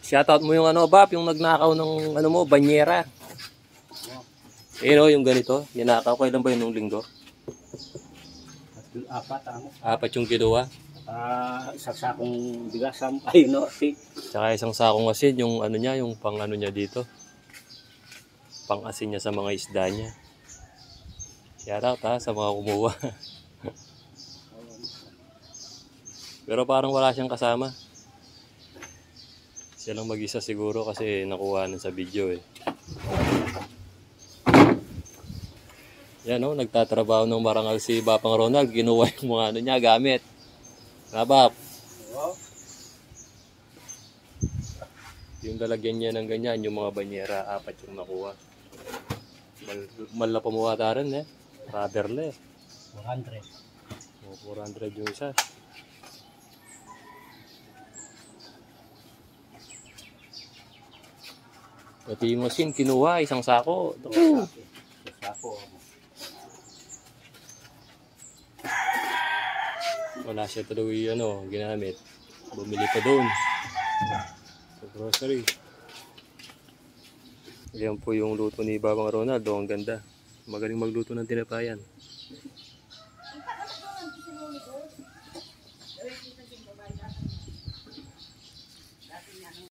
Shoutout mo yung ano, Bap, yung nagnakaw ng ano mo, banyera. Yung ganito, ninakaw. Kailan ba yun nung linggo? Apat yung kinuha. Isang sakong bigasam. Ayun no, Tsaka isang sakong asin, yung ano niya, yung pang ano niya dito. Pang asin niya sa mga isda niya. Shoutout ha, sa mga kumuha. Pero parang wala siyang kasama. Siya lang mag-isa siguro kasi nakuha na sa video eh. Yan o, nagtatrabaho ng marangal si Bapang Ronald. Ginuha yung mga ano niya, gamit. Bap? Yung lalagyan niya ng ganyan, yung mga banyera, 4 yung nakuha. Mal na pamuwata rin eh. Rubberle. 400. 400 yung isa. Pati yung machine, kinuha, isang sako. Isang sako. Wala siya tuloy ginamit. Bumili pa doon. Sa grocery. Yan po yung luto ni Babang Ronald. Ang ganda. Magaling magluto ng tinapayan.